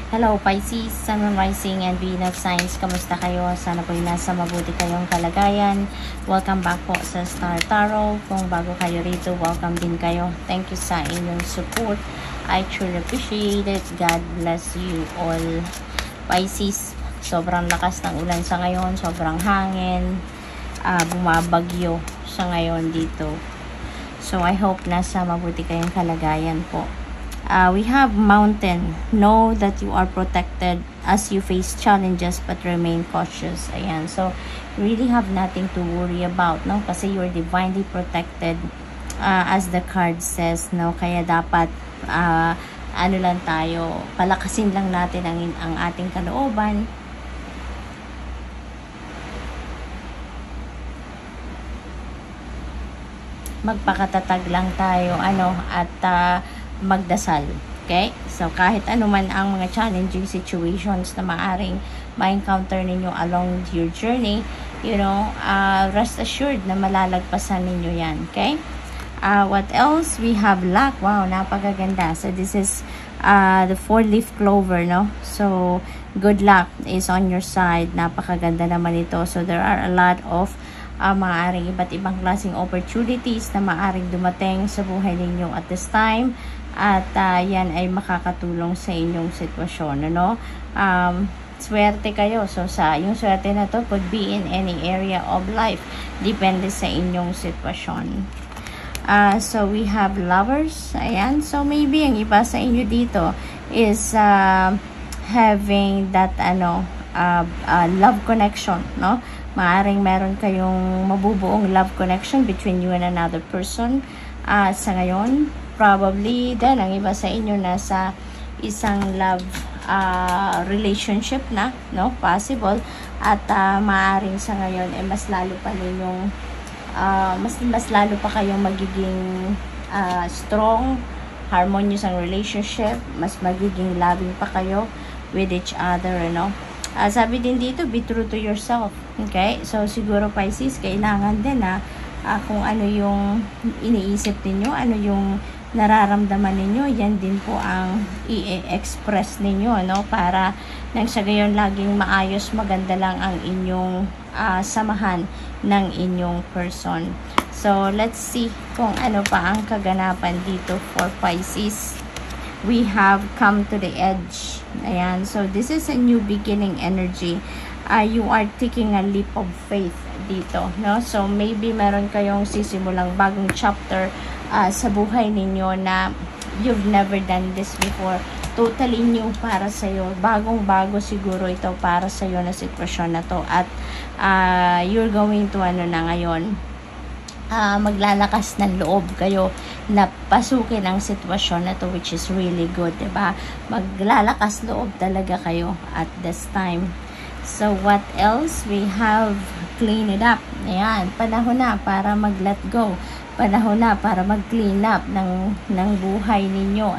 Hello Pisces, Sun, Moon, Rising, and Venus signs. Kamusta kayo? Sana po nasa mabuti kayong kalagayan. Welcome back po sa Star Tarot. Kung bago kayo rito, welcome din kayo. Thank you sa inyong support. I truly appreciate it. God bless you all. Pisces, sobrang lakas ng ulan sa ngayon. Sobrang hangin. Bumabagyo sa ngayon dito. So I hope nasa mabuti kayong kalagayan po. We have mountain. Know that you are protected as you face challenges but remain cautious. Ayan. So, you really have nothing to worry about, no? Kasi you're divinely protected as the card says, no? Kaya dapat ano lang tayo, palakasin lang natin ang ating kalooban. Magpakatatag lang tayo, at magdasal. Okay? So, kahit anuman ang mga challenging situations na maaring ma-encounter ninyo along your journey, rest assured na malalagpasan ninyo yan. Okay? What else? We have luck. Wow, napakaganda. So, this is the 4-leaf clover, no? So, good luck is on your side. Napakaganda naman ito. So, there are a lot of maaring iba't ibang klaseng opportunities na maaring dumating sa buhay ninyo at this time. At yan ay makakatulong sa inyong sitwasyon, swerte kayo. So yung swerte na to could be in any area of life, depende sa inyong sitwasyon. So we have lovers. Ayan, so maybe ang iba sa inyo dito is having that love connection, no? Maaring meron kayong mabubuong love connection between you and another person sa ngayon. Probably then ang iba sa inyo nasa isang love relationship na, no? Possible. At maaring sa ngayon mas lalo pa ninyong mas lalo pa kayong magiging strong, harmonious ang relationship, mas magiging loving pa kayo with each other, sabi din dito, be true to yourself. Okay? So siguro Pisces, kailangan din kung ano yung iniisip ninyo, ano yung nararamdaman ninyo, yan din po ang i-express ninyo, para nang sa gayon laging maayos, maganda lang ang inyong samahan ng inyong person. So, let's see kung ano pa ang kaganapan dito for Pisces. We have come to the edge. Ayan, so this is a new beginning energy. You are taking a leap of faith dito, no? So, maybe meron kayong sisimulang bagong chapter sa buhay ninyo na you've never done this before. Totally new para sa'yo. Bagong-bago siguro ito para sa'yo na sitwasyon na to. At you're going to ngayon, maglalakas ng loob kayo na pasukin ang sitwasyon na to, which is really good, diba? Maglalakas loob talaga kayo at this time. So, what else? We have clean it up. Ayan, panahon na para mag-let go. Panahon na para mag-clean up ng buhay ninyo,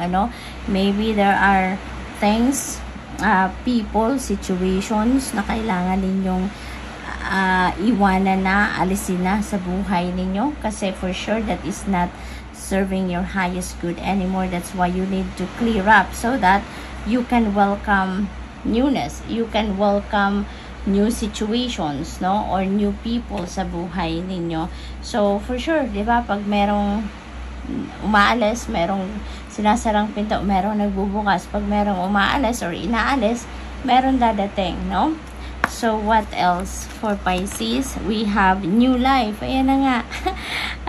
Maybe there are things, people, situations na kailangan ninyong iwanan na, alisin na sa buhay ninyo. Kasi for sure, that is not serving your highest good anymore. That's why you need to clear up so that you can welcome newness. You can welcome new situations, or new people sa buhay ninyo. So, for sure, di ba, pag merong umaalis, merong sinasarang pinto, merong nagbubukas. Pag merong umaalis or inaalis, merong dadating, no? So, what else for Pisces? We have new life. Ayan na nga.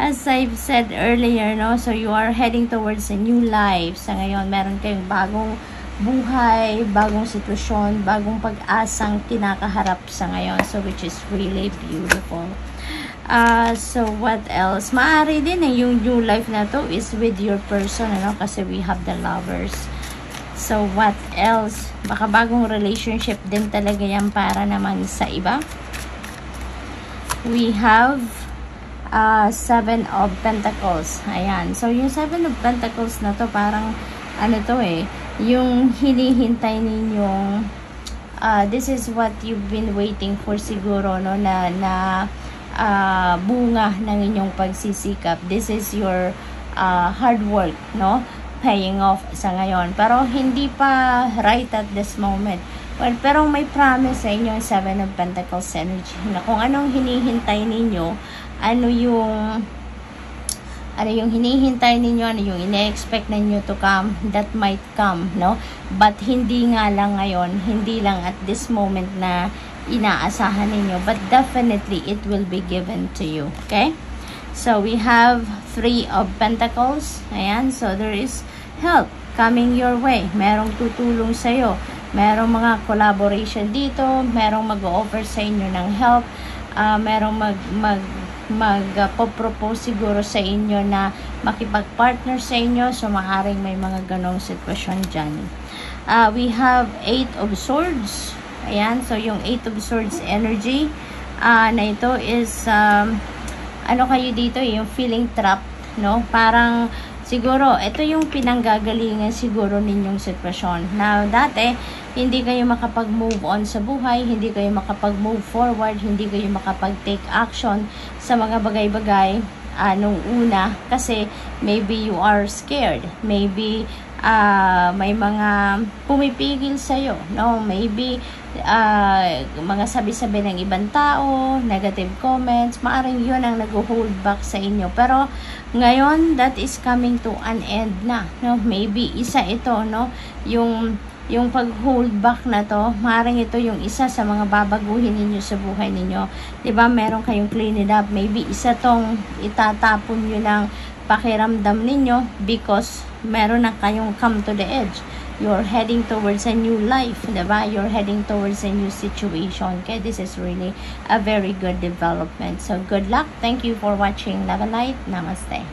As I've said earlier, so you are heading towards a new life. Sa ngayon, meron kayong bagong buhay, bagong sitwasyon, bagong pag-asang kinakaharap sa ngayon. So, which is really beautiful. So, what else? Maaari din yung new life na to is with your person, kasi we have the lovers. So, what else? Baka bagong relationship din talaga yan para naman sa iba. We have 7 of Pentacles. Ayan. So, yung 7 of Pentacles na to, parang yung hinihintay ninyong this is what you've been waiting for siguro, na bunga ng inyong pagsisikap. This is your hard work, paying off sa ngayon. Pero hindi pa right at this moment. Well, pero may promise sa inyo yung 7 of Pentacles energy na kung anong hinihintay ninyo, ano yung hinihintay ninyo, ano yung ine-expect ninyo to come, that might come, no? But hindi nga lang ngayon, hindi lang at this moment na inaasahan ninyo, but definitely it will be given to you, okay? So we have 3 of Pentacles. Ayan, so there is help coming your way. Merong tutulong sa'yo. Merong mga collaboration dito. Merong mag-offer sa inyo ng help. Merong mag-propose siguro sa inyo na makipag-partner sa inyo. So maaaring may mga ganong sitwasyon dyan. We have 8 of Swords. Ayan, so yung 8 of Swords energy na ito is ano kayo dito, yung feeling trapped, no? Parang siguro ito yung pinanggagalingan siguro ninyong sitwasyon. Now, dati hindi kayo makapag-move on sa buhay, hindi kayo makapag-move forward, hindi kayo makapag-take action sa mga bagay-bagay nung una kasi maybe you are scared, maybe may mga pumipigil sa'yo, no? Maybe mga sabi-sabi ng ibang tao, negative comments, maaring yun ang nag-hold back sa inyo. Pero ngayon, that is coming to an end na, no? Maybe isa ito, no? Yung pag-hold back na to, maaaring ito yung isa sa mga babaguhin ninyo sa buhay ninyo. 'Di ba? Meron kayong clean it up. Maybe isa tong itatapon nyo ng pakiramdam ninyo because meron na kayong come to the edge. You're heading towards a new life, diba? You're heading towards a new situation. Okay, this is really a very good development. So, good luck. Thank you for watching. Love and light. Namaste.